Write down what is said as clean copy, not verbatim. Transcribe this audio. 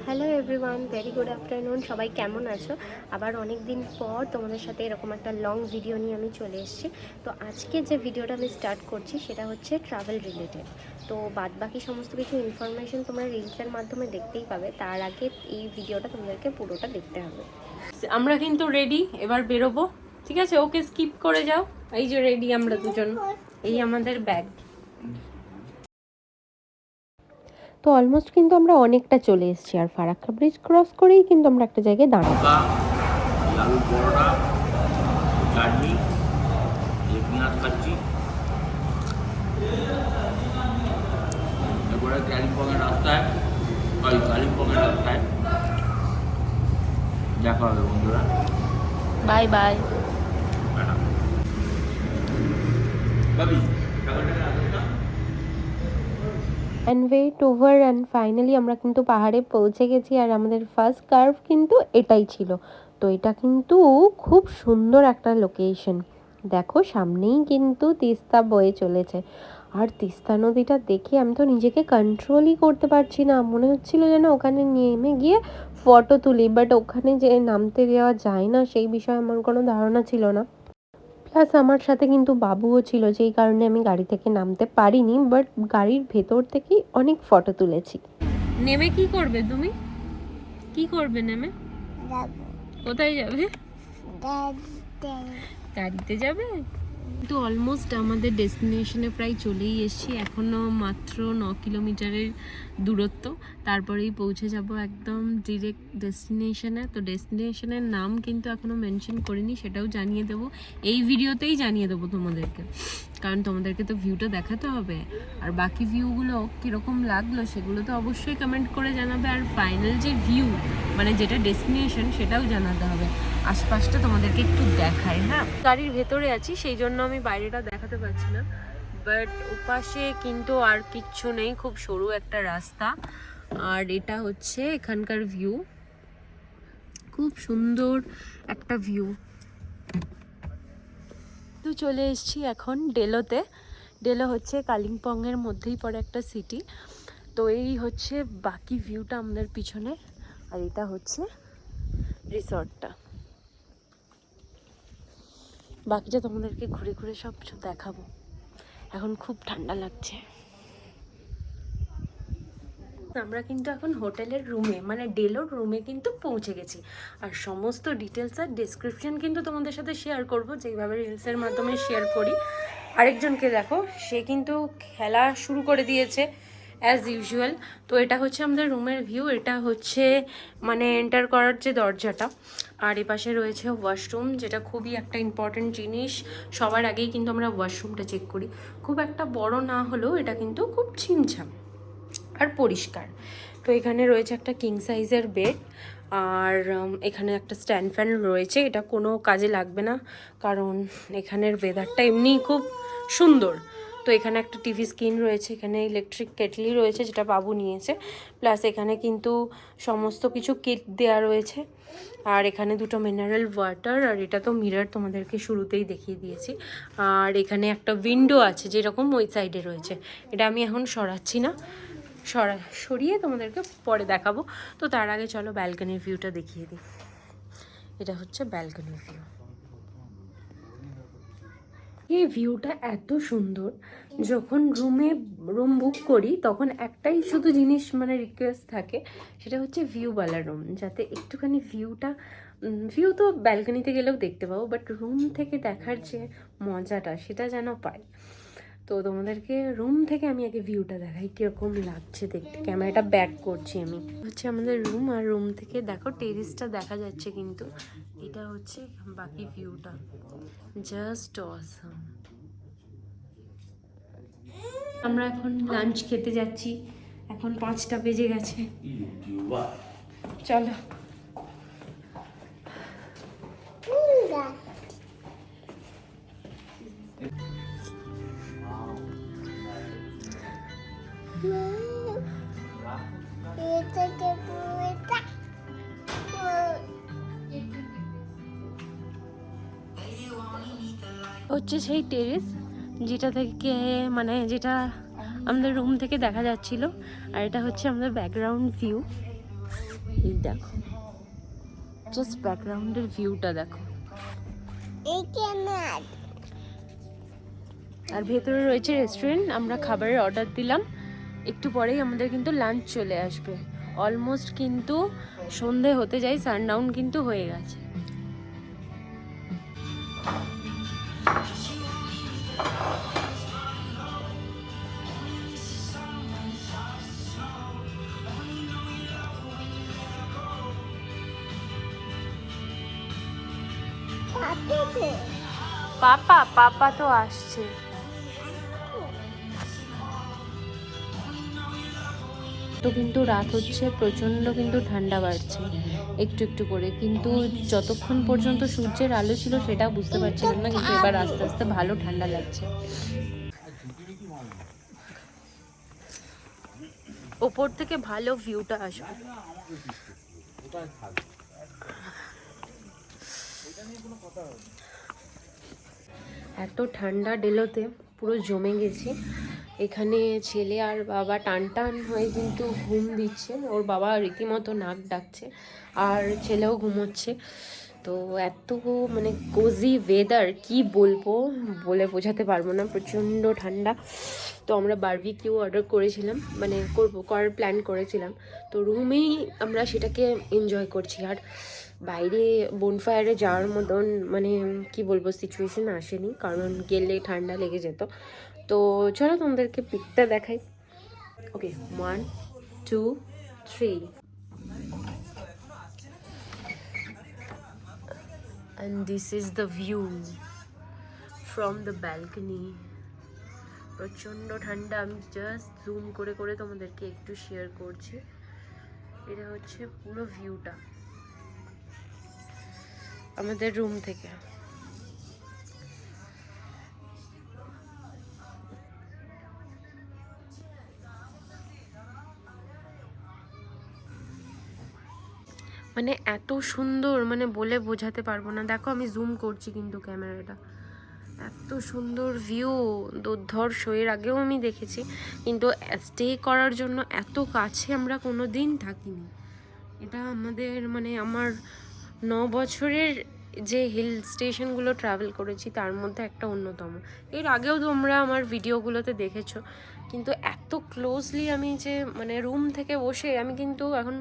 Hello everyone, very good afternoon. সবাই কেমন আছো? আবার অনেক দিন পর তোমাদের সাথে এরকম একটা লং ভিডিও নিয়ে আমি চলে এসেছি। তো আজকে যে ভিডিওটা আমি স্টার্ট করছি সেটা হচ্ছে ট্রাভেল রিলেটেড। তো বাদবাকি সমস্ত কিছু ইনফরমেশন তোমরা রিলসের মাধ্যমে দেখতেই পাবে, তার আগে এই ভিডিওটা তোমাদেরকে পুরোটা দেখতে হবে। আমরা কিন্তু রেডি, এবার বেরোবো। ঠিক আছে, ওকে স্কিপ করে যাও। এই যে রেডি আমরা দুজন, এই আমাদের ব্যাগ। তো অলমোস্ট কিন্তু আমরা অনেকটা চলে এসেছি, আর ফারাক্কা ব্রিজ ক্রস করেই কিন্তু আমরা একটা জায়গায় দাঁড়াবো। আলু পরোটা, চাটনি, পেঁয়াজ খাচ্ছি। এরপরে কালিম্পংয়ের রাস্তায় দেখা হবে বন্ধুরা। Bye bye. বাবি and wait over and finally আমরা কিন্তু পাহাড়ে পৌঁছে গেছি, আর আমাদের ফার্স্ট কার্ভ কিন্তু এটাই ছিল। তো এটা কিন্তু খুব সুন্দর একটা লোকেশন। দেখো সামনেই কিন্তু তিস্তা বয়ে চলেছে, আর তিস্তা নদীটা দেখে আমি তো নিজেকে কন্ট্রোলই করতে পারছি না। মনে হচ্ছিল যেন ওখানে নেমে গিয়ে ফটো তুলি, বাট ওখানে যে নামতে দেওয়া যায় না সেই বিষয়ে আমার কোনো ধারণা ছিল না। প্লাস আমার সাথে কিন্তু বাবুও ছিল, যেই কারণে আমি গাড়ি থেকে নামতে পারিনি, বাট গাড়ির ভেতর থেকেই অনেক ফটো তুলেছি। নেমে কি করবে তুমি? কি করবে নেমে? কোথায় যাবে? গাড়িতে যাবে? তো অলমোস্ট আমাদের ডেস্টিনেশনে প্রায় চলেই এসেছি। এখনও মাত্র 9 কিলোমিটারের দূরত্ব, তারপরেই পৌঁছে যাব একদম ডিরেক্ট ডেস্টিনেশনে। তো ডেস্টিনেশনের নাম কিন্তু এখনও মেনশন করিনি, সেটাও জানিয়ে দেবো এই ভিডিওতেই, জানিয়ে দেবো তোমাদেরকে, কারণ তোমাদেরকে তো ভিউটা দেখাতে হবে। আর বাকি ভিউগুলো কীরকম লাগলো সেগুলো তো অবশ্যই কমেন্ট করে জানাবে। আর ফাইনাল যে ভিউ, মানে যেটা ডেস্টিনেশন, সেটাও জানাতে হবে। আশপাশটা তোমাদেরকে একটু দেখাই। হ্যাঁ, গাড়ির ভেতরে আছি সেই জন্য আমি বাইরেটা দেখাতে পারছি না, বাট ওপাশে কিন্তু আর কিচ্ছু নেই, খুব সরু একটা রাস্তা। আর এটা হচ্ছে এখানকার ভিউ, খুব সুন্দর একটা ভিউ। তো চলে এসেছি এখন ডেলোতে। ডেলো হচ্ছে কালিম্পংয়ের মধ্যেই পড়ে একটা সিটি। তো এই হচ্ছে বাকি ভিউটা আমাদের পিছনে, আর এটা হচ্ছে রিসর্টটা। বাকিটা তোমাদেরকে ঘুরে ঘুরে সব কিছু দেখাবো। এখন খুব ঠান্ডা লাগছে। আমরা কিন্তু এখন হোটেলের রুমে, মানে ডেলোর রুমে কিন্তু পৌঁছে গেছি। আর সমস্ত ডিটেলস আর ডেসক্রিপশন কিন্তু তোমাদের সাথে শেয়ার করব, যেইভাবে রিলসের মাধ্যমে শেয়ার করি। আরেকজনকে দেখো, সে কিন্তু খেলা শুরু করে দিয়েছে অ্যাজ ইউজুয়াল। তো এটা হচ্ছে আমাদের রুমের ভিউ। এটা হচ্ছে মানে এন্টার করার যে দরজাটা, আর এপাশে রয়েছে ওয়াশরুম, যেটা খুবই একটা ইম্পর্ট্যান্ট জিনিস। সবার আগেই কিন্তু আমরা ওয়াশরুমটা চেক করি। খুব একটা বড় না হলেও এটা কিন্তু খুব ছিমছাম আর পরিষ্কার। তো এখানে রয়েছে একটা কিং সাইজের বেড, আর এখানে একটা স্ট্যান্ড ফ্যান রয়েছে। এটা কোনো কাজে লাগবে না, কারণ এখানের ওয়েদারটা এমনিই খুব সুন্দর। তো এখানে একটা টিভি স্ক্রিন রয়েছে, এখানে ইলেকট্রিক কেটলি রয়েছে যেটা বাবু নিয়েছে, প্লাস এখানে কিন্তু সমস্ত কিছু কিট দেওয়া রয়েছে। আর এখানে দুটো মিনারেল ওয়াটার, আর এটা তো মিরর তোমাদেরকে শুরুতেই দেখিয়ে দিয়েছি। আর এখানে একটা উইন্ডো আছে যেরকম ওই সাইডে রয়েছে, এটা আমি এখন সরাচ্ছি না, সরিয়ে তোমাদেরকে পরে দেখাবো। তো তার আগে চলো ব্যালকনির ভিউটা দেখিয়ে দিই। এটা হচ্ছে ব্যালকনির ভিউ। এই ভিউটা এত সুন্দর। যখন রুম বুক করি তখন একটাই শুধু জিনিস মানে রিকোয়েস্ট থাকে, সেটা হচ্ছে ভিউওয়ালা রুম, যাতে একটুখানি ভিউ তো ব্যালকনিতে গেলেও দেখতে পাবো, বাট রুম থেকে দেখার যে মজাটা সেটা যেন পাই। তো তোমাদেরকে রুম থেকে আমি আগে ভিউটা দেখাই কীরকম লাগছে দেখতে। ক্যামেরাটা ব্যাক করছি আমি। হচ্ছে আমাদের রুম, আর রুম থেকে দেখো টেরিসটা দেখা যাচ্ছে, কিন্তু এটা হচ্ছে বাকি ভিউটা, জাস্ট অসাম। আমরা এখন লাঞ্চ খেতে যাচ্ছি, এখন 5টা বেজে গেছে। চলো। হচ্ছে সেই টেরেস যেটা থেকে মানে যেটা আমাদের রুম থেকে দেখা যাচ্ছিল, আর এটা হচ্ছে আমাদের ব্যাকগ্রাউন্ড ভিউ। এই দেখো, জাস্ট ব্যাকগ্রাউন্ডের ভিউটা দেখো। আর ভেতরে রয়েছে রেস্টুরেন্ট। আমরা খাবারের অর্ডার দিলাম, একটু পরেই আমাদের কিন্তু লাঞ্চ চলে আসবে। অলমোস্ট কিন্তু সন্ধে হতে যায়, সানডাউন কিন্তু হয়ে গেছে। পাপা তো আসছে। তো কিন্তু রাত হচ্ছে, প্রচণ্ড কিন্তু ঠান্ডা বাড়ছে একটু একটু করে, কিন্তু যতক্ষণ পর্যন্ত সূর্যের আলো ছিল সেটা বুঝতে পারছিলাম না, কিন্তু এবার আস্তে আস্তে ভালো ঠান্ডা লাগছে। ওপর থেকে ভালো ভিউটা আসবে। এত ঠান্ডা ডেলোতে পুরো জমে গেছি। এখানে ছেলে আর বাবা টান টান হয়ে কিন্তু ঘুম দিচ্ছে, ওর বাবা রীতিমতো নাক ডাকছে আর ছেলেও ঘুমোচ্ছে। তো এত মানে কোজি ওয়েদার, কি বলবো, বলে বোঝাতে পারবো না, প্রচণ্ড ঠান্ডা। তো আমরা বারবিকিউ অর্ডার করেছিলাম, মানে করার প্ল্যান করেছিলাম, তো রুমেই আমরা সেটাকে এনজয় করছি। আর বাইরে বনফায়ারে যাওয়ার মতন মানে কি বলবো সিচুয়েশন আসেনি, কারণ গেলে ঠান্ডা লেগে যেত। তো চলো তোমাদেরকে পিকটা দেখাই। ওকে, 1 2 3। And this is the view from the balcony. প্রচণ্ড ঠান্ডা। আমি জাস্ট জুম করে করে তোমাদেরকে একটু শেয়ার করছি। এটা হচ্ছে পুরো ভিউটা আমাদের রুম থেকে। মানে এত সুন্দর, মানে বলে বোঝাতে পারবো না। দেখো আমি জুম করছি কিন্তু ক্যামেরাটা, এত সুন্দর ভিউ, দুর্ধর্ষ। এর আগেও আমি দেখেছি, কিন্তু স্টে করার জন্য এত কাছে আমরা কোনো দিন থাকিনি। এটা আমাদের মানে আমার 9 বছরের যে হিল স্টেশনগুলো ট্রাভেল করেছি তার মধ্যে একটা অন্যতম। এর আগেও তোমরা আমার ভিডিওগুলোতে দেখেছো, কিন্তু এত ক্লোজলি আমি যে মানে রুম থেকে বসে আমি কিন্তু এখন